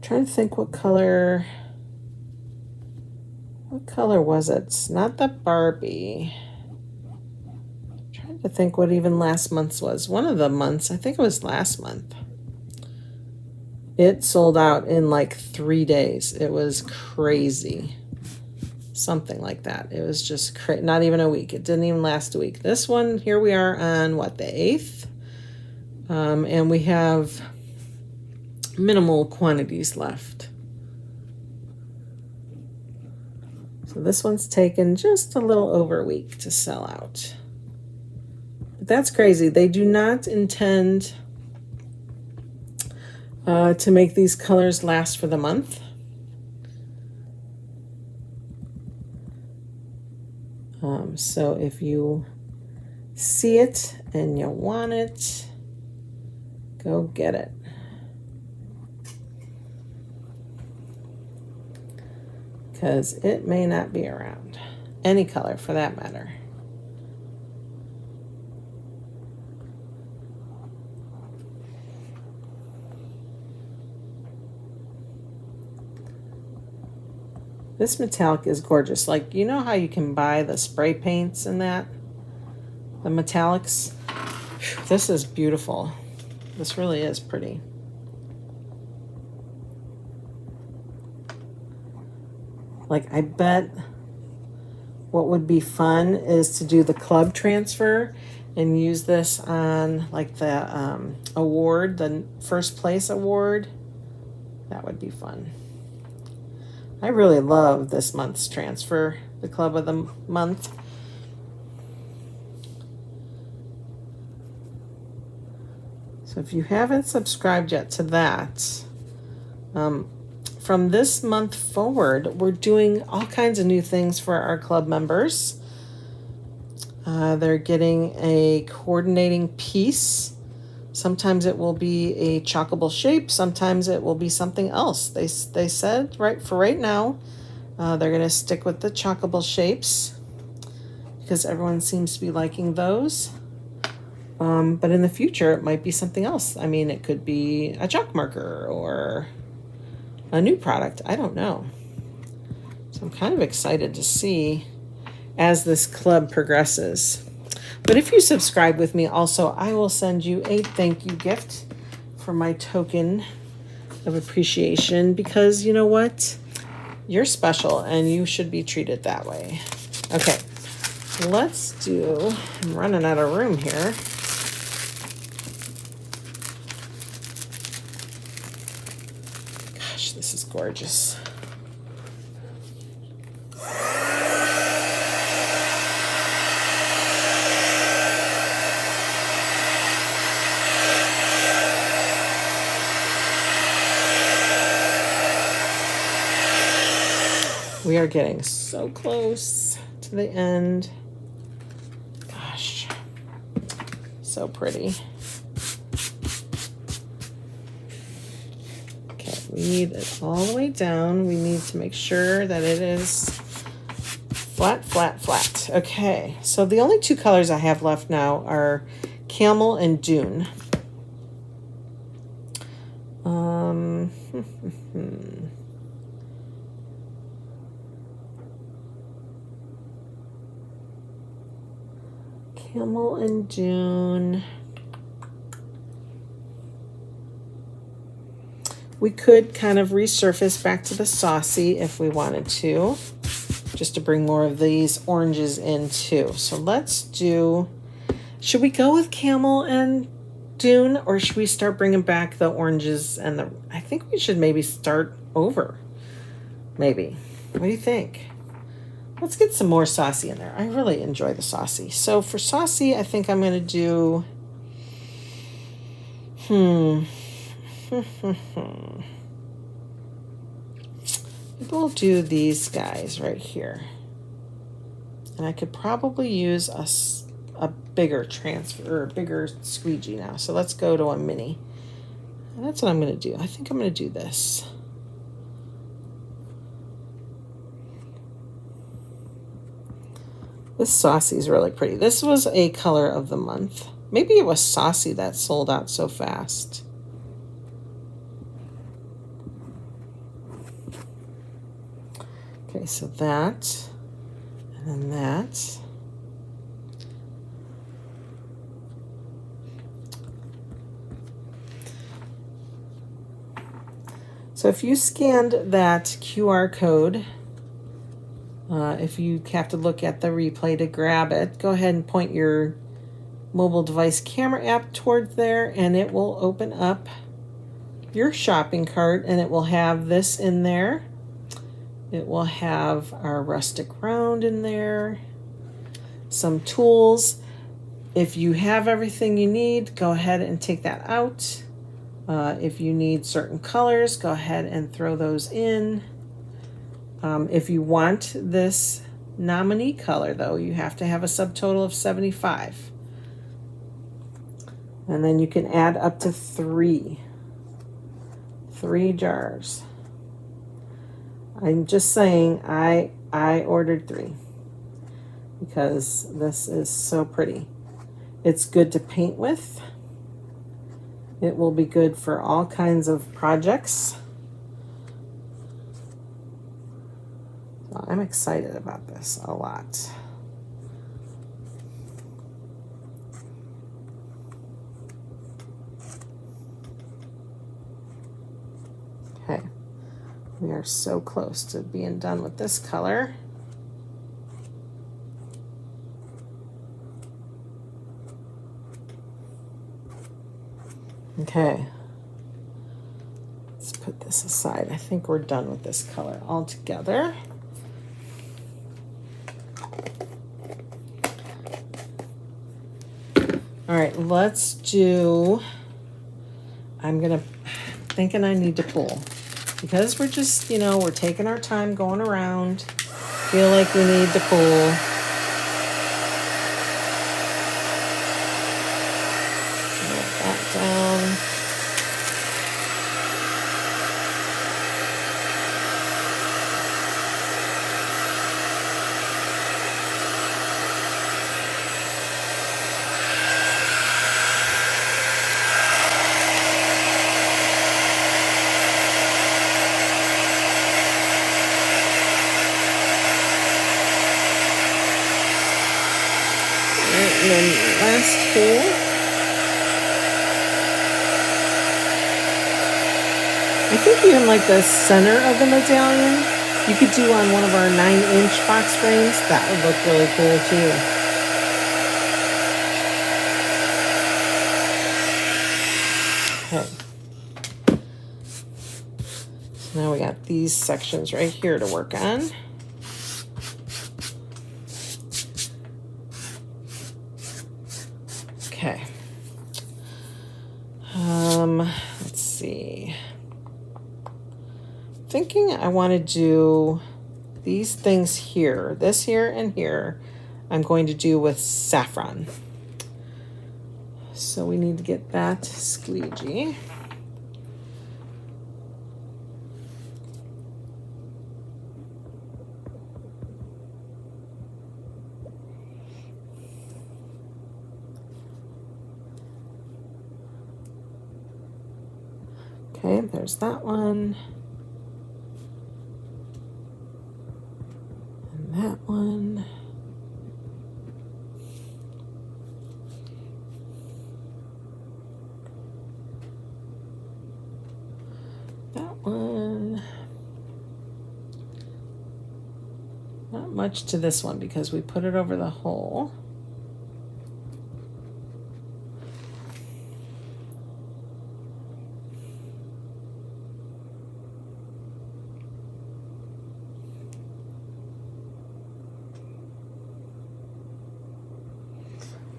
Trying to think what color was it? Not the Barbie. Trying to think what even last month's was. One of the months, I think it was last month. It sold out in like 3 days. It was crazy. Something like that. It was just not even a week. It didn't even last a week. This one, here we are on what, the 8th? And we have minimal quantities left. So this one's taken just a little over a week to sell out. But that's crazy. They do not intend to make these colors last for the month. So if you see it and you want it, go get it. Because it may not be around. Any color for that matter. This metallic is gorgeous. Like, you know how you can buy the spray paints and that? The metallics? This is beautiful. This really is pretty. Like, I bet what would be fun is to do the club transfer and use this on like the award, the first place award. That would be fun. I really love this month's transfer, the club of the month. So if you haven't subscribed yet to that, from this month forward, we're doing all kinds of new things for our club members. They're getting a coordinating piece. Sometimes it will be a chalkable shape. Sometimes it will be something else. They said right now, they're going to stick with the chalkable shapes because everyone seems to be liking those. But in the future, it might be something else. I mean, it could be a chalk marker or a new product. I don't know. So I'm kind of excited to see as this club progresses. But if you subscribe with me also, I will send you a thank you gift for my token of appreciation because you know what? You're special and you should be treated that way. Okay, let's do, I'm running out of room here. Gosh, this is gorgeous. We are getting so close to the end. Gosh, so pretty. Okay, we need it all the way down. We need to make sure that it is flat, flat, flat. Okay, so the only two colors I have left now are Camel and Dune. Camel and Dune. We could kind of resurface back to the saucy if we wanted to, just to bring more of these oranges in too. So let's do, should we go with Camel and Dune or should we start bringing back the oranges and the, I think we should maybe start over. Maybe. What do you think? Let's get some more saucy in there. I really enjoy the saucy. So for saucy, I think I'm going to do, we'll do these guys right here. And I could probably use a bigger transfer, or a bigger squeegee now. So let's go to a mini. And that's what I'm going to do. I think I'm going to do this. This saucy is really pretty. This was a color of the month. Maybe it was saucy that sold out so fast. Okay, so that, and then that. So if you scanned that QR code, if you have to look at the replay to grab it, go ahead and point your mobile device camera app towards there, and it will open up your shopping cart, and it will have this in there. It will have our rustic round in there, some tools. If you have everything you need, go ahead and take that out. If you need certain colors, go ahead and throw those in. If you want this nominee color, though, you have to have a subtotal of 75. And then you can add up to three jars. I'm just saying I ordered 3 because this is so pretty. It's good to paint with. It will be good for all kinds of projects. So I'm excited about this a lot. Okay, we are so close to being done with this color. Okay, let's put this aside. I think we're done with this color altogether. All right, let's do, thinking I need to pull. Because we're just, we're taking our time going around. Feel like we need to pull. Put that down. And then last hole. I think even like the center of the medallion, you could do on one of our 9-inch box frames. That would look really cool too. Okay. So now we got these sections right here to work on. Okay. Let's see. Thinking I want to do these things here, this here and here, I'm going to do with saffron. So we need to get that squeegee. Okay, there's that one. And that one. That one. Not much to this one because we put it over the hole.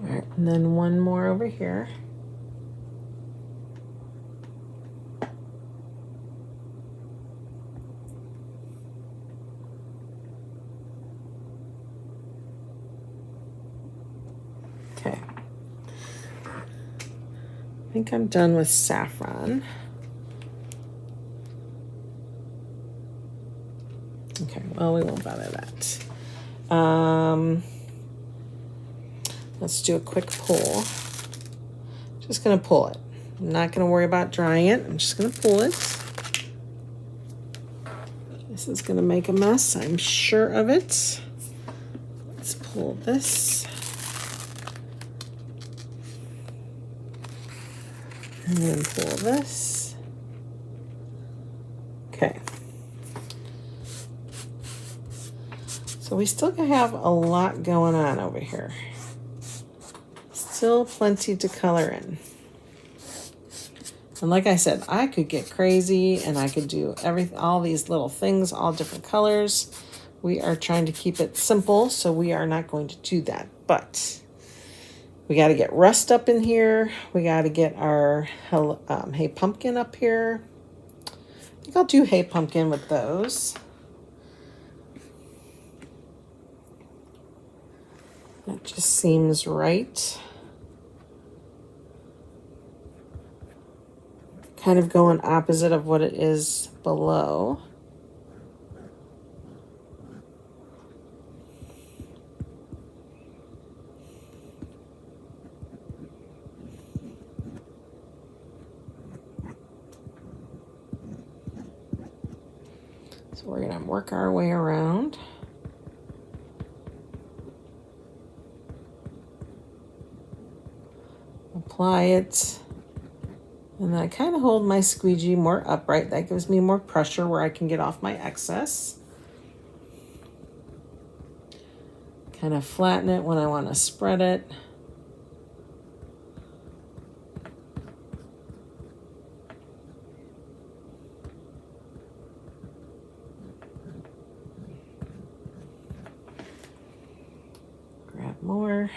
All right, and then one more over here. Okay. I think I'm done with saffron. Okay, well, we won't bother that. Let's do a quick pull. Just gonna pull it. I'm not gonna worry about drying it. I'm just gonna pull it. This is gonna make a mess, I'm sure of it. Let's pull this. And then pull this. Okay. So we still have a lot going on over here. Still plenty to color in. And like I said, I could get crazy and I could do all these little things, all different colors. We are trying to keep it simple, so we are not going to do that. But we got to get rust up in here. We got to get our Hey Pumpkin up here. I think I'll do Hey Pumpkin with those. That just seems right. Kind of going opposite of what it is below. So we're going to work our way around. Apply it. And then I kind of hold my squeegee more upright. That gives me more pressure where I can get off my excess. Kind of flatten it when I want to spread it. Grab more.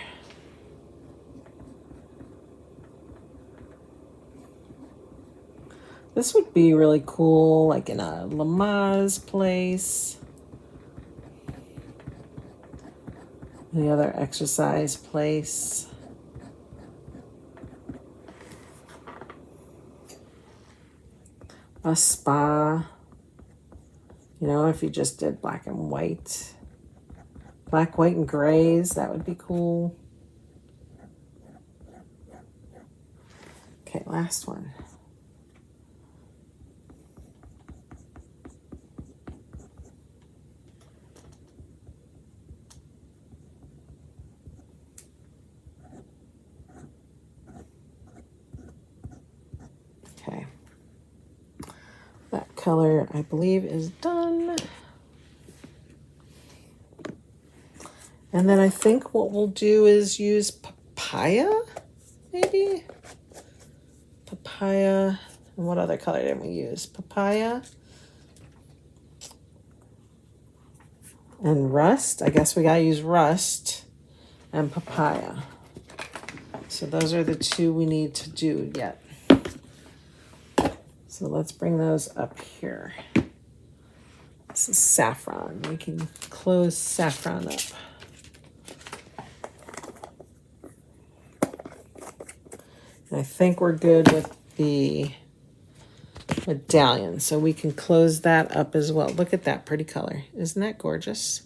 This would be really cool, like in a Lamaze place. Any other exercise place. A spa. You know, if you just did black and white. Black, white, and grays, that would be cool. Okay, last one. Okay. That color, I believe, is done. And then I think what we'll do is use papaya, maybe? Papaya. And what other color did we use? Papaya. And rust. I guess we gotta use rust and papaya. So those are the two we need to do yet. So let's bring those up here. This is saffron. We can close saffron up. And I think we're good with the medallion, so we can close that up as well. Look at that pretty color. Isn't that gorgeous?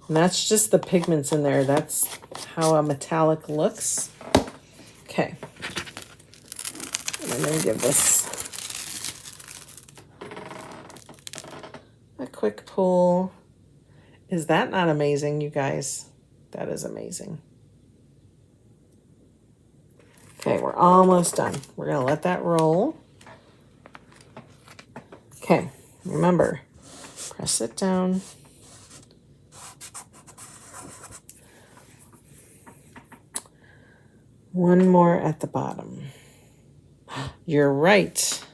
And that's just the pigments in there. That's how a metallic looks. Okay. And I'm going to give this a quick pull. Is that not amazing, you guys? That is amazing. Okay, we're almost done. We're going to let that roll. Okay, remember, press it down. One more at the bottom. You're right.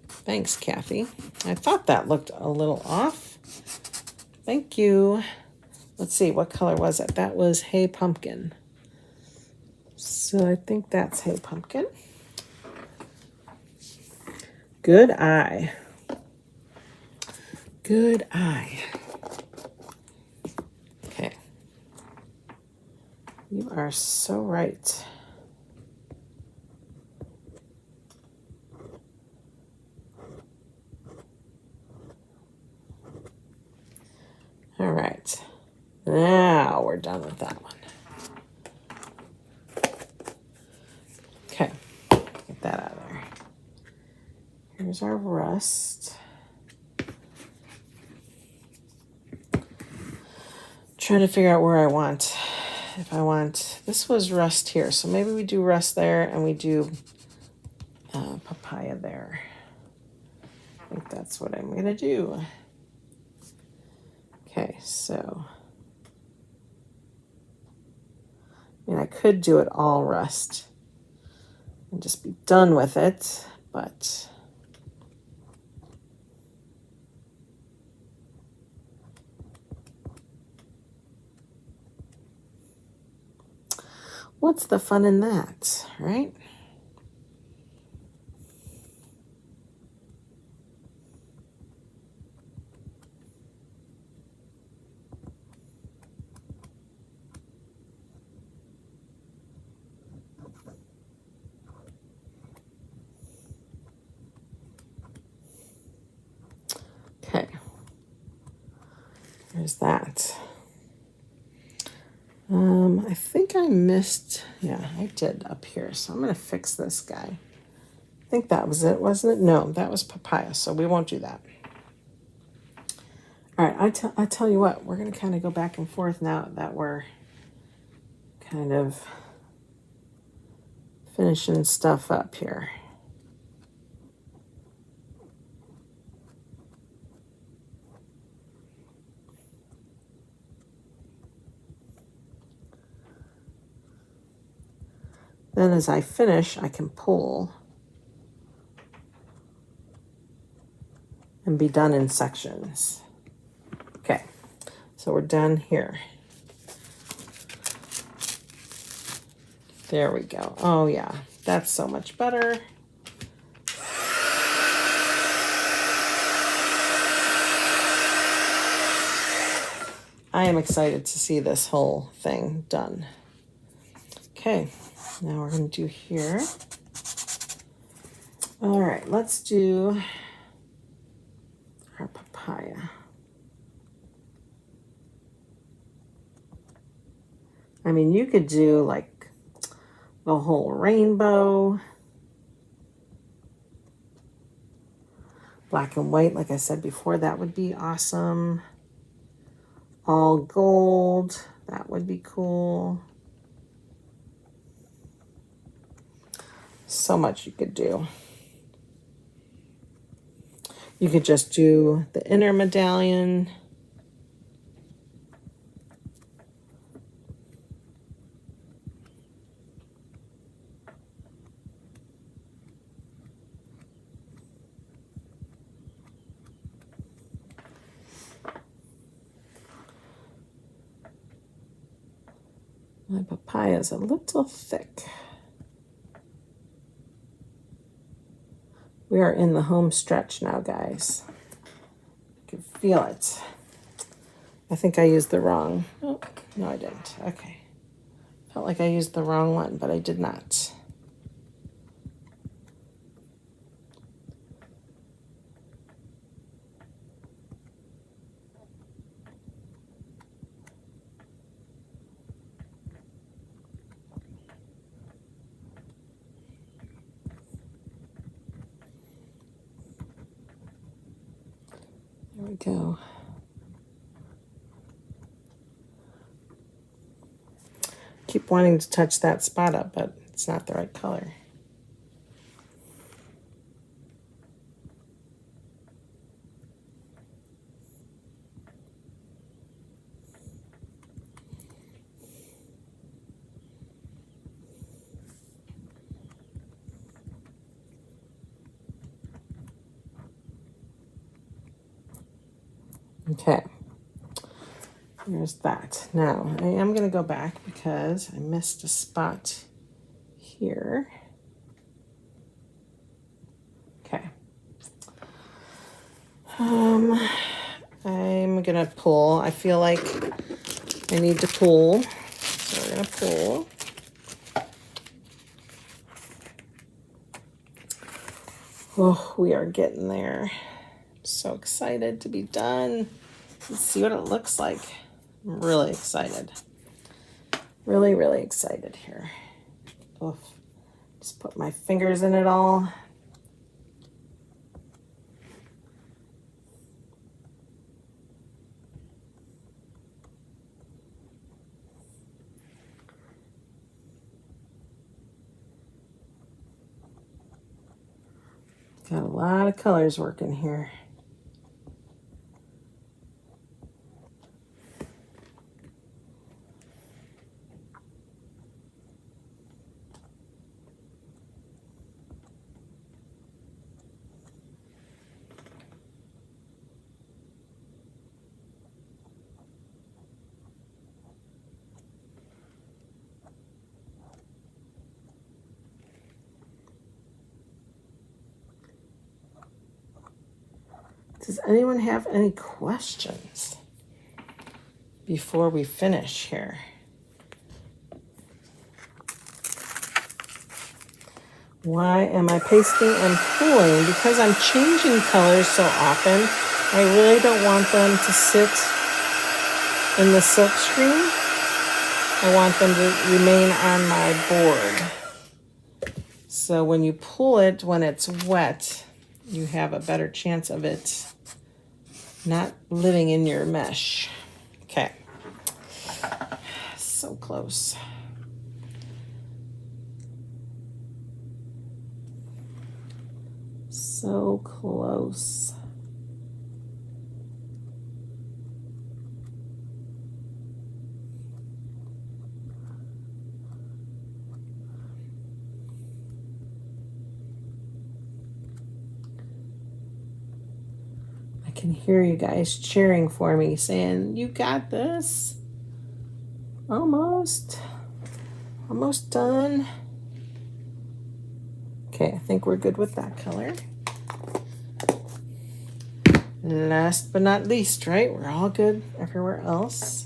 Thanks, Kathy. I thought that looked a little off. Thank you. Let's see, what color was it? That was Hey Pumpkin. So I think that's Hey Pumpkin. Good eye. Good eye. Okay. You are so right. All right. Now we're done with that one. Okay. Get that out of there. Here's our rust. Trying to figure out where I want. If I want, this was rust here, so maybe we do rust there and we do papaya there. I think that's what I'm gonna do. Okay, so I mean, I could do it all rust and just be done with it, but what's the fun in that, right? Okay, there's that. I think I missed, yeah, I did up here, so I'm going to fix this guy. I think that was it, wasn't it? No, that was papaya, so we won't do that. All right, I tell you what, we're going to kind of go back and forth now that we're kind of finishing stuff up here. Then as I finish, I can pull and be done in sections. Okay, so we're done here. There we go. Oh yeah, that's so much better. I am excited to see this whole thing done. Okay, now we're going to do here. All right, let's do our papaya. I mean, you could do like the whole rainbow. Black and white, like I said before, that would be awesome. All gold, that would be cool. So much you could do. You could just do the inner medallion. My papaya is a little thick. We are in the home stretch now, guys. You can feel it. I think I used the wrong, oh, no I didn't, okay. Felt like I used the wrong one, but I did not. There we go. Keep wanting to touch that spot up, but it's not the right color. Okay, there's that. Now, I am going to go back because I missed a spot here. Okay. I'm going to pull. I feel like I need to pull. So we're going to pull. Oh, we are getting there. So excited to be done. Let's see what it looks like. I'm really excited. Really, really excited here. Oh, just put my fingers in it all. Got a lot of colors working here. Does anyone have any questions before we finish here? Why am I pasting and pulling? Because I'm changing colors so often. I really don't want them to sit in the silk screen. I want them to remain on my board. So when you pull it, when it's wet, you have a better chance of it not living in your mesh. Okay. So close. So close. I can hear you guys cheering for me, saying, "You got this." Almost done. Okay, I think we're good with that color. Last but not least, right? We're all good everywhere else.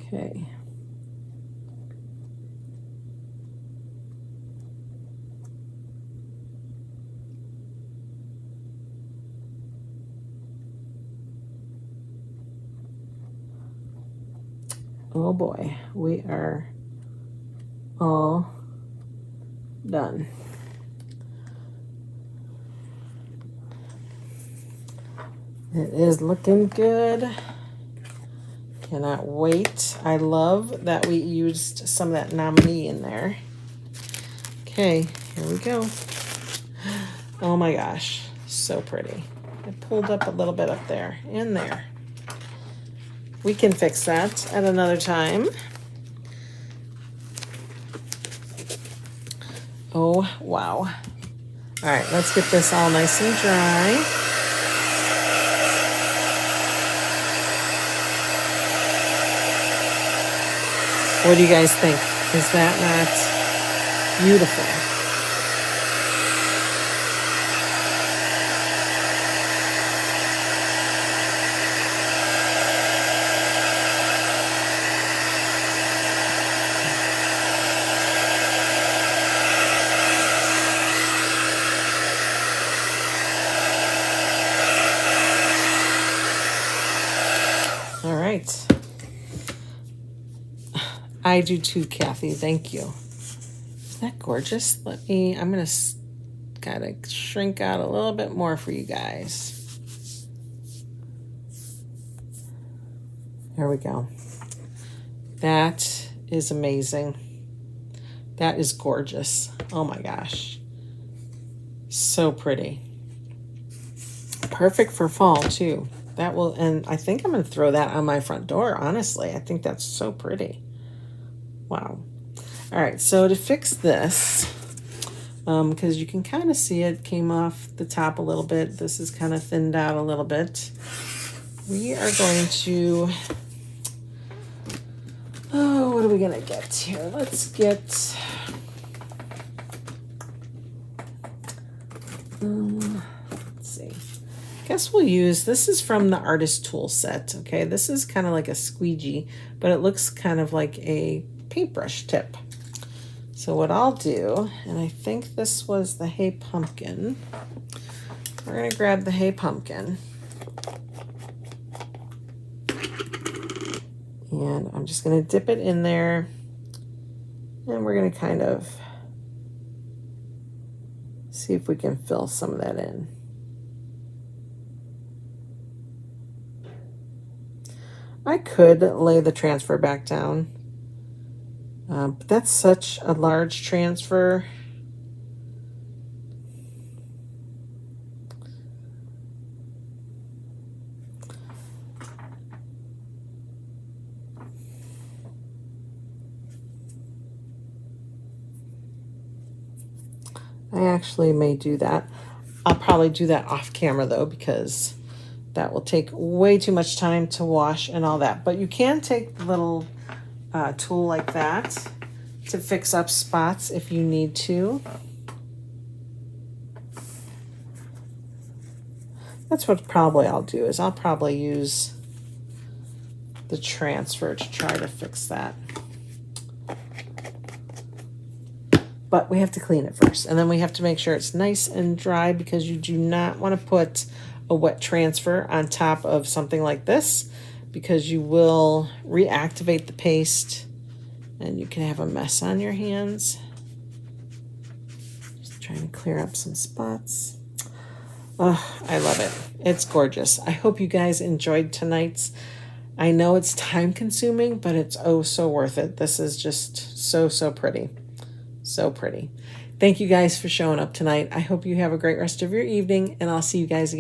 Okay. Oh boy, we are all done. It is looking good. Cannot wait. I love that we used some of that Nominee in there. Okay, here we go. Oh my gosh, so pretty. I pulled up a little bit up there and there. We can fix that at another time. Oh, wow. All right, let's get this all nice and dry. What do you guys think? Is that not beautiful? All right. I do too, Kathy. Thank you. Isn't that gorgeous? I'm going to gotta shrink out a little bit more for you guys. There we go. That is amazing. That is gorgeous. Oh my gosh. So pretty. Perfect for fall too. That will, and I think I'm going to throw that on my front door, honestly. I think that's so pretty. Wow. All right, so to fix this, because you can kind of see it came off the top a little bit. This is kind of thinned out a little bit. We are going to, what are we going to get here? Let's get, let's see. I guess we'll use, this is from the artist tool set, okay? This is kind of like a squeegee, but it looks kind of like a paintbrush tip. So what I'll do, and I think this was the Hey Pumpkin. We're gonna grab the Hey Pumpkin. And I'm just gonna dip it in there. And we're gonna kind of see if we can fill some of that in. I could lay the transfer back down, but that's such a large transfer. I actually may do that. I'll probably do that off camera though, because that will take way too much time to wash and all that. But you can take the little tool like that to fix up spots if you need to. That's what probably I'll do, is I'll probably use the transfer to try to fix that. But we have to clean it first, and then we have to make sure it's nice and dry, because you do not want to put a wet transfer on top of something like this, because you will reactivate the paste and you can have a mess on your hands. Just trying to clear up some spots. Oh, I love it. It's gorgeous. I hope you guys enjoyed tonight's. I know it's time consuming, but it's oh so worth it. This is just so, so pretty. So pretty. Thank you guys for showing up tonight. I hope you have a great rest of your evening, and I'll see you guys again.